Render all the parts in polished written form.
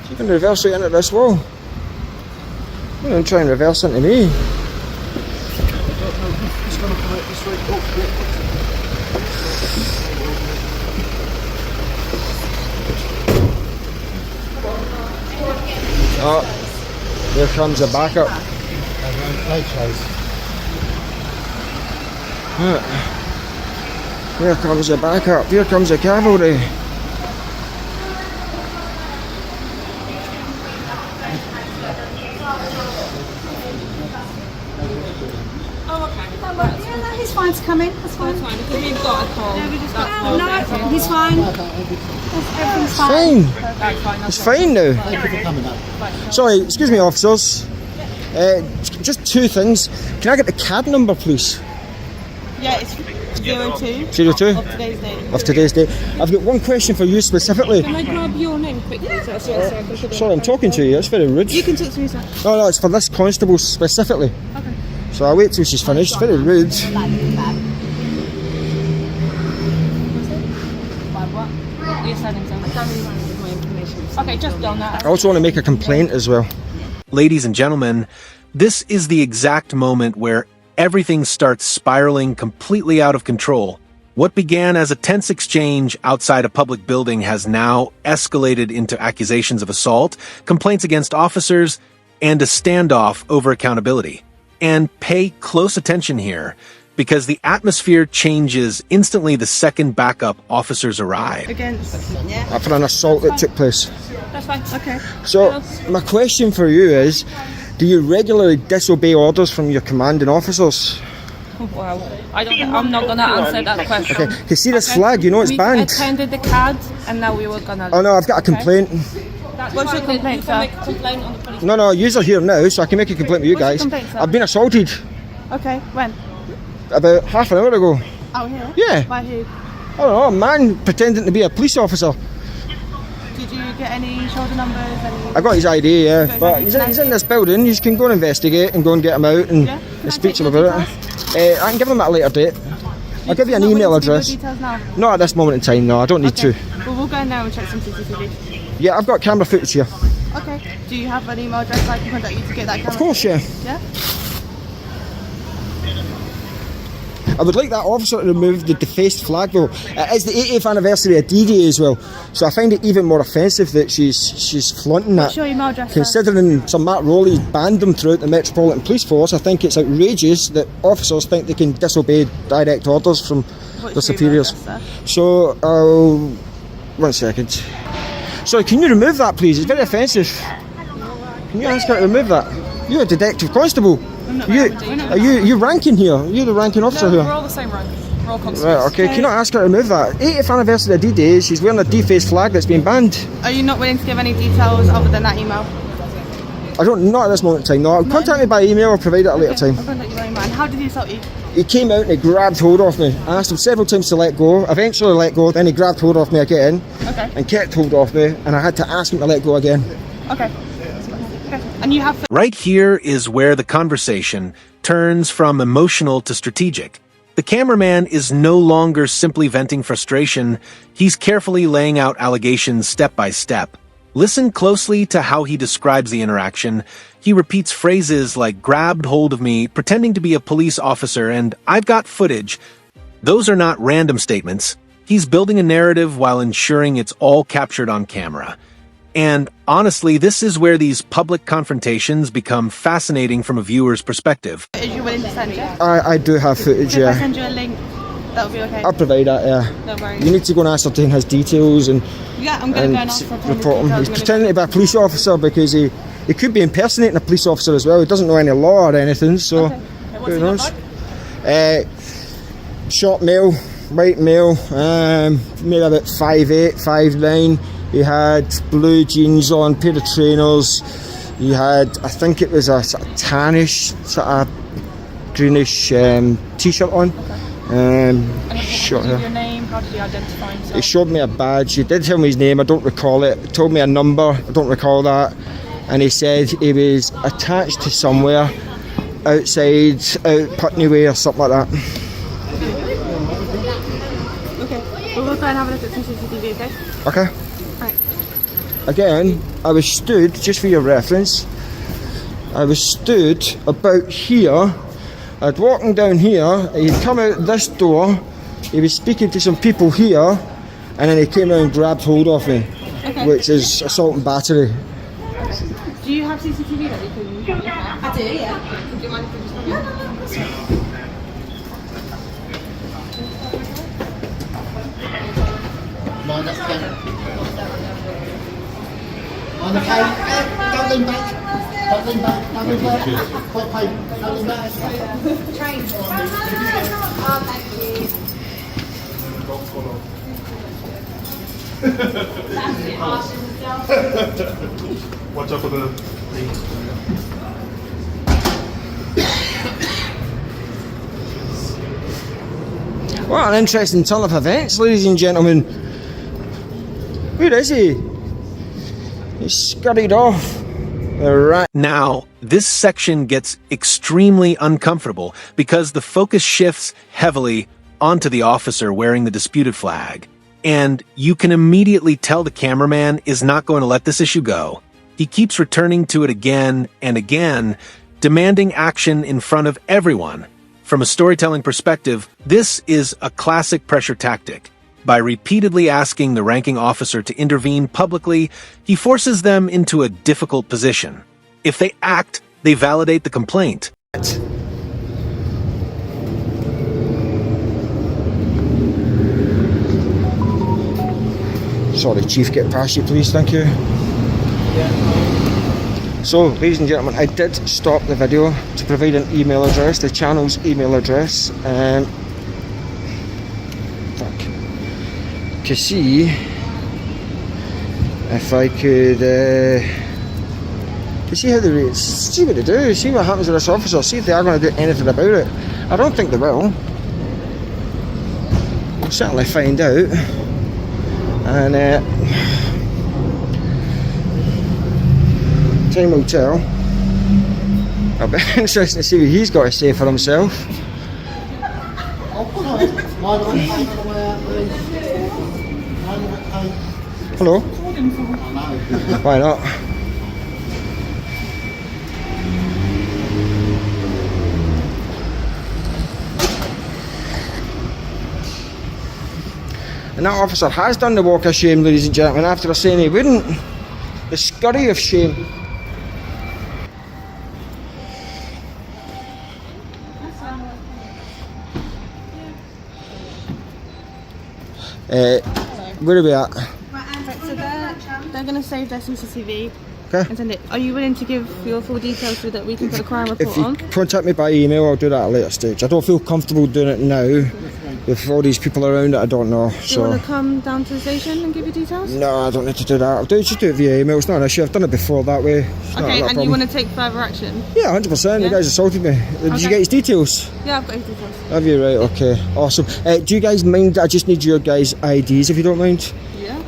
You can reverse it into this wall. You don't try and reverse into me. He's going to come out this way. Oh, here comes the backup. Here comes the backup. Here comes the cavalry. Yeah, he's fine to come in. That's fine. Because we've got a call. No, he's fine. Everything's Fine. That's fine. It's fine now. Thank you for coming up. Sorry, excuse me, officers. Just two things. Can I get the CAD number, please? Yeah, it's 02 02 of today's date. of today's day. I've got one question for you specifically. Can I grab your name quickly? Sorry, I'm talking to you. That's very rude. You can talk to me, sir. No, it's for this constable specifically. Okay. So I'll wait till she's finished. It's very rude. Okay, just done that. I also want to make a complaint as well. Ladies and gentlemen, this is the exact moment where everything starts spiraling completely out of control. What began as a tense exchange outside a public building has now escalated into accusations of assault, complaints against officers, and a standoff over accountability. And pay close attention here, because the atmosphere changes instantly the second backup officers arrive. For an assault that took place. That's fine. Okay. So my question for you is, do you regularly disobey orders from your commanding officers? Wow. I'm not going to answer that question. Okay, you see this flag, you know it's We banned. attended the CAD and now we were going to... Oh no, I've got a complaint. What's your complaint, sir? Make a complaint on the police. No, you're here now, so I can make a complaint with you What's your guys. complaint, sir? I've been assaulted Okay, when? about half an hour ago. Out here? Yeah. By who? I don't know, a man pretending to be a police officer. Did you get any shoulder numbers? I got his ID, yeah. his But ID. he's in this building, you can go and investigate and go and get him out and, Yeah? and speak to him about it. I can give him at a later date. I'll give you an email address. Details now? Not at this moment in time, no, I don't need to. Well, we'll go now and check some CCTV. Yeah, I've got camera footage here. Okay. Do you have an email address I can contact you to get that camera? Of course, yeah. Yeah? I would like that officer to remove the defaced flag though. It is the 80th anniversary of D-Day as well, so I find it even more offensive that she's flaunting What's that. your email address, sir? Considering Sir Matt Rowley's banned them throughout the Metropolitan Police Force, I think it's outrageous that officers think they can disobey direct orders from their What's your superiors. email address, sir? So, 1 second. Sorry, can you remove that please? It's very offensive. Can you ask her to remove that? You're a detective constable. You ranking here? You're the ranking officer here. We're all the same rank. We're all constables. Right, okay, can you not ask her to remove that? 80th anniversary of D-Day, she's wearing a defaced flag that's been banned. Are you not willing to give any details other than that email? Not at this moment in time, no. Contact me by email or provide it at a later time. I'll contact you by email. And how did he assault you? He came out and he grabbed hold of me. I asked him several times to let go, eventually let go, then he grabbed hold of me again and kept hold of me, and I had to ask him to let go again. Okay. And you have... Right here is where the conversation turns from emotional to strategic. The cameraman is no longer simply venting frustration, he's carefully laying out allegations step by step. Listen closely to how he describes the interaction. He repeats phrases like grabbed hold of me, pretending to be a police officer, and I've got footage. Those are not random statements. He's building a narrative while ensuring it's all captured on camera. And honestly, this is where these public confrontations become fascinating from a viewer's perspective. Is you willing to send it? I do have footage, So if I yeah. send you a link, that'll be okay? I'll provide that, yeah. Don't worry. You need to go and ascertain his details and Yeah, I'm going to go and ask for report him. He's pretending to be a police officer because he could be impersonating a police officer as well. He doesn't know any law or anything, so Okay. What's who he knows? look like? Short male, white male, maybe about 5'8", 5'9". He had blue jeans on, pair of trainers. He had, I think it was a sort of tannish, sort of greenish t-shirt on. Short hair. Your name? How did you identify himself? He showed me a badge. He did tell me his name. I don't recall it. He told me a number. I don't recall that. And he said he was attached to somewhere outside, out Putney Way or something like that. Okay. We'll go and have a look at some CCTV, okay? Okay. Right. again, I was stood, just for your reference, I was stood about here. I'd walking down here, he'd come out this door, he was speaking to some people here, and then he came out and grabbed hold of me, which is assault and battery. Do you have CCTV that you can? I do, yeah. Do you mind if we just No, that's right. Mind that pen. Mind the pen. Don't lean back. Don't lean back. Don't lean back. Quite pain. Don't lean back. Train. Oh, thank you. Watch out for the What an interesting turn of events, ladies and gentlemen. Where is he? He scurried off. Right. Now, this section gets extremely uncomfortable because the focus shifts heavily onto the officer wearing the disputed flag. And you can immediately tell the cameraman is not going to let this issue go. He keeps returning to it again and again, demanding action in front of everyone. From a storytelling perspective, this is a classic pressure tactic. By repeatedly asking the ranking officer to intervene publicly, he forces them into a difficult position. If they act, they validate the complaint. Sorry, Chief, get past you, please, thank you. So, ladies and gentlemen, I did stop the video to provide an email address, the channel's email address, to see if I could to see how they see what they do, see what happens with this officer, see if they are going to do anything about it. I don't think they will. We'll certainly find out. And time will tell. I'll be interested to see what he's got to say for himself. Hello? Why not? And that officer has done the walk of shame, ladies and gentlemen, after saying he wouldn't. The scurry of shame. Where are we at? Right, so they're going to save their CCTV Okay. and send it. Are you willing to give your full details so that we can put a crime report If you on? contact me by email, I'll do that at a later stage. I don't feel comfortable doing it now with all these people around that I don't know. Do you So want to come down to the station and give your details? no, I don't need to do that. Just do it via email. It's not an issue. I've done it before that way. It's not Okay, a and problem. you want to take further action? Yeah, 100%. You Yeah? guys assaulted me. Did you Okay. get his details? Yeah, I've got his details. Have you? Right, okay. Awesome. Do you guys mind? I just need your guys' IDs if you don't mind. Yeah. You've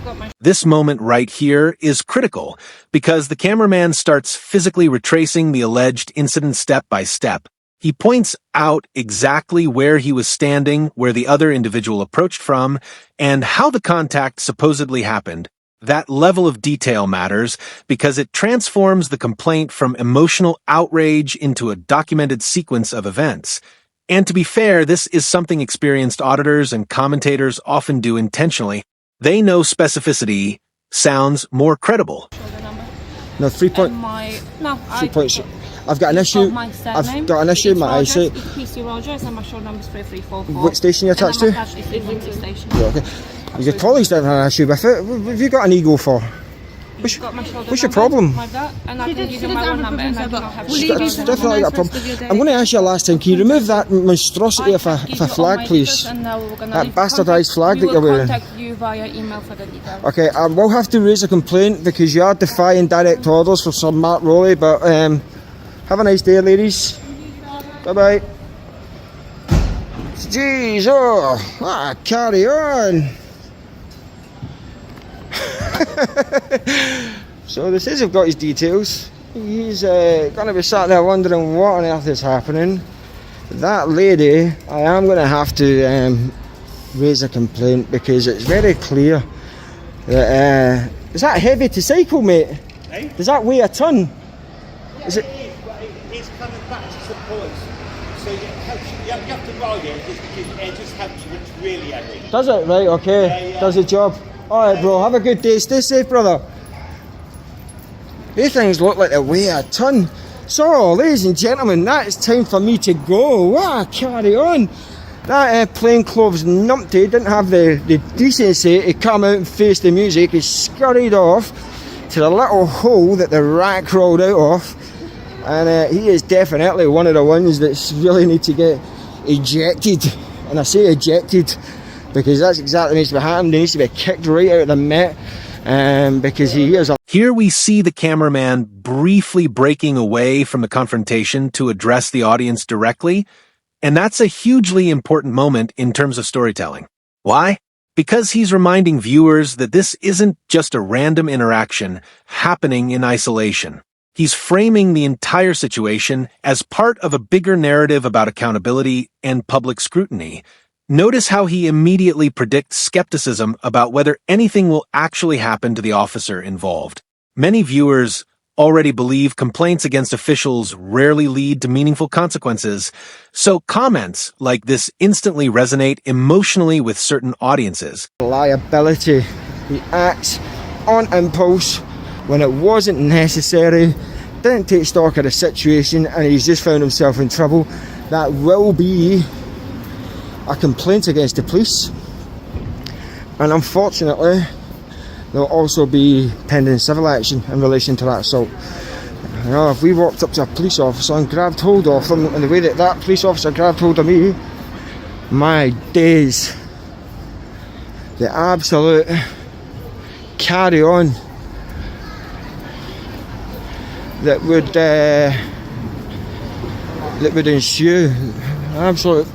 got my This moment right here is critical because the cameraman starts physically retracing the alleged incident step by step. He points out exactly where he was standing, where the other individual approached from, and how the contact supposedly happened. That level of detail matters because it transforms the complaint from emotional outrage into a documented sequence of events. And to be fair, this is something experienced auditors and commentators often do intentionally. They know specificity sounds more credible. shoulder number. No, 3 point. No, 3 points. I've got an issue. My surname, I've got an issue with my eyesight. PC Rogers and my shoulder number's 3344. What station are you attached to? And then my cash is Islington Station. Yeah, okay. Your colleagues don't have an issue with it. What have you got an ego for? You've got my shoulder what's your number, problem? My that, and I can give you my one number and I do not have She's it. definitely got a problem. I'm going to ask you a last time. Can you remove that monstrosity of a flag, please? That bastardised flag that you're wearing. We will contact you via email for the details. Okay, I will have to raise a complaint because you are defying direct orders for some Mark Rowley. But have a nice day, ladies. Bye bye. Jeez, carry on. So the says I've got his details. He's going to be sat there wondering what on earth is happening. That lady, I am going to have to raise a complaint because it's very clear Is that heavy to cycle, mate? Eh? Does that weigh a ton? Is it? But it is coming back to support. So it helps you have to ride it just because it just helps you. It's really heavy. Does it? Right, okay. Yeah, yeah. Does the job. Alright, bro, have a good day. Stay safe, brother. These things look like they weigh a ton. So, ladies and gentlemen, that is time for me to go. Carry on. That plainclothes numpty didn't have the decency to come out and face the music. He scurried off to the little hole that the rat crawled out of. And he is definitely one of the ones that really need to get ejected. And I say ejected because that's exactly what needs to be happening. He needs to be kicked right out of the Met. Because he is a... Here we see the cameraman briefly breaking away from the confrontation to address the audience directly, and that's a hugely important moment in terms of storytelling. Why? Because he's reminding viewers that this isn't just a random interaction happening in isolation. He's framing the entire situation as part of a bigger narrative about accountability and public scrutiny. Notice how he immediately predicts skepticism about whether anything will actually happen to the officer involved. Many viewers already believe complaints against officials rarely lead to meaningful consequences, so comments like this instantly resonate emotionally with certain audiences. Liability. He acts on impulse when it wasn't necessary, didn't take stock of the situation, and he's just found himself in trouble. That will be a complaint against the police, and unfortunately there'll also be pending civil action in relation to that assault. You know, if we walked up to a police officer and grabbed hold of them in the way that that police officer grabbed hold of me, my days, the absolute carry on that would ensue, absolute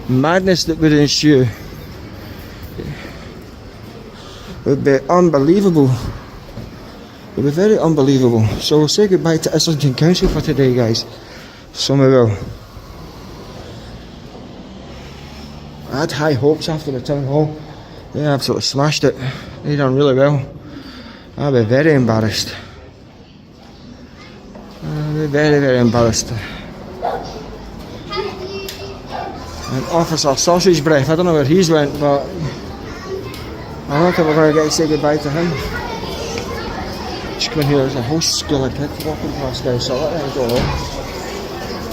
madness that would ensue, would be unbelievable. It would be very unbelievable. So we'll say goodbye to Islington Council for today, guys. So we will. I had high hopes after the town hall. They absolutely smashed it. They done really well. I'll be very embarrassed. I'll be very, very embarrassed. And Officer Sausage Breath, I don't know where he's went, but I don't think we're going to get to say goodbye to him. Just come in here, there's a whole school of kids walking past guys, so let them go.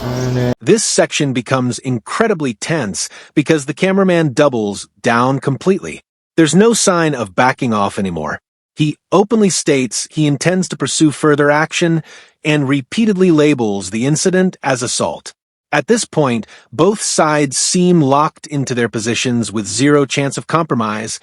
And, This section becomes incredibly tense because the cameraman doubles down completely. There's no sign of backing off anymore. He openly states he intends to pursue further action and repeatedly labels the incident as assault. At this point, both sides seem locked into their positions with zero chance of compromise.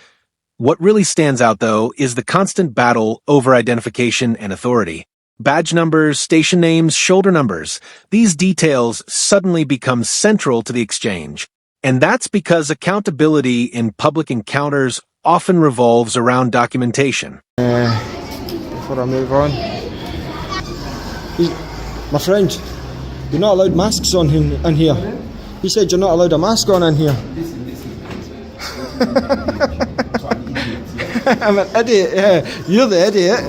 What really stands out, though, is the constant battle over identification and authority. Badge numbers, station names, shoulder numbers. These details suddenly become central to the exchange. And that's because accountability in public encounters often revolves around documentation. before I move on, my friend, you're not allowed masks on in here. He said you're not allowed a mask on in here. I'm an idiot, yeah. You're the idiot.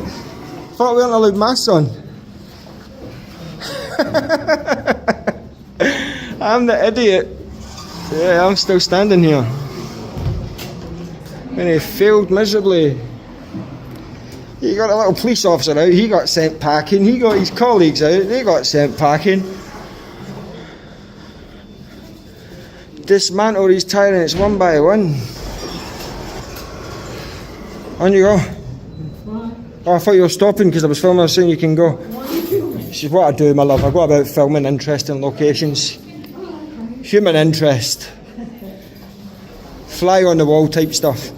Thought we weren't allowed masks on. I'm the idiot. Yeah, I'm still standing here. And he failed miserably. He got a little police officer out, he got sent packing. He got his colleagues out, they got sent packing. Dismantle these tyrants one by one. On you go. Oh, I thought you were stopping because I was filming. I was saying you can go. This is what I do, my love. I go about filming interesting locations. Human interest. Fly on the wall type stuff.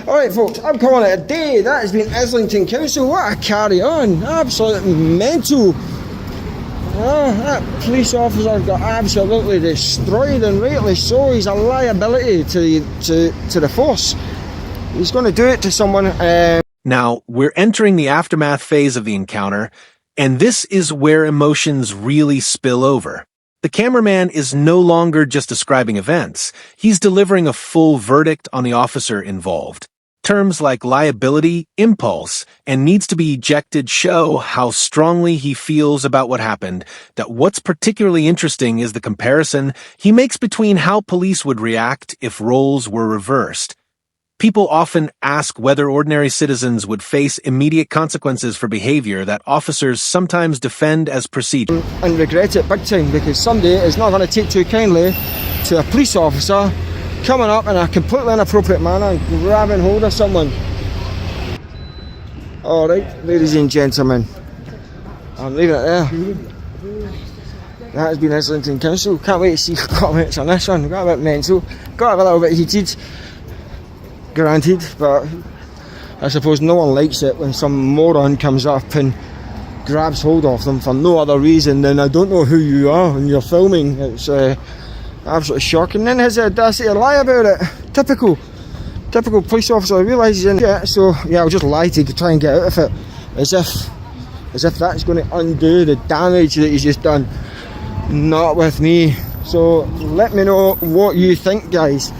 Alright folks, I'm calling it a day. That has been Islington Council. What a carry on. Absolutely mental. Oh, that police officer got absolutely destroyed, and rightly so. He's a liability to the force. He's going to do it to someone. Now, we're entering the aftermath phase of the encounter, and this is where emotions really spill over. The cameraman is no longer just describing events. He's delivering a full verdict on the officer involved. Terms like liability, impulse, and needs to be ejected show how strongly he feels about what happened. That what's particularly interesting is the comparison he makes between how police would react if roles were reversed. People often ask whether ordinary citizens would face immediate consequences for behavior that officers sometimes defend as procedure. And regret it big time, because somebody is not going to take too kindly to a police officer coming up in a completely inappropriate manner and grabbing hold of someone. Alright, ladies and gentlemen, I'm leaving it there. That has been Islington Council. Can't wait to see your comments on this one. Got a bit mental, got a little bit heated, granted, but I suppose no one likes it when some moron comes up and grabs hold of them for no other reason than I don't know who you are and you're filming. It's absolutely shocking. Then has the audacity to lie about it. Typical police officer realises it. So yeah, I'll just lie to try and get out of it, as if that's going to undo the damage that he's just done. Not with me. So let me know what you think, guys.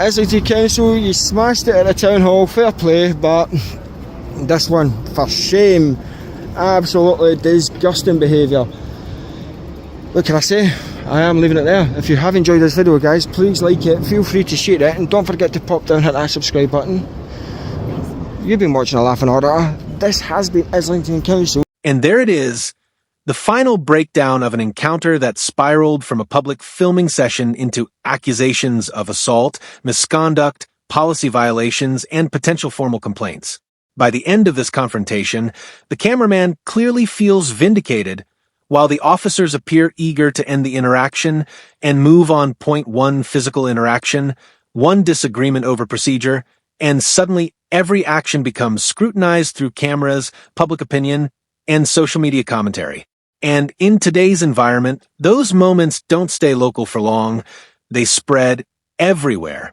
Islington Council, you smashed it at the town hall, fair play, but this one, for shame. Absolutely disgusting behaviour. What can I say? I am leaving it there. If you have enjoyed this video, guys, please like it, feel free to share it, and don't forget to pop down and hit that subscribe button. You've been watching A Laughing Auditor. This has been Islington Council. And there it is, the final breakdown of an encounter that spiraled from a public filming session into accusations of assault, misconduct, policy violations, and potential formal complaints. By the end of this confrontation, the cameraman clearly feels vindicated, while the officers appear eager to end the interaction and move on point one physical interaction, one disagreement over procedure, and suddenly every action becomes scrutinized through cameras, public opinion, and social media commentary. And in today's environment, those moments don't stay local for long. They spread everywhere.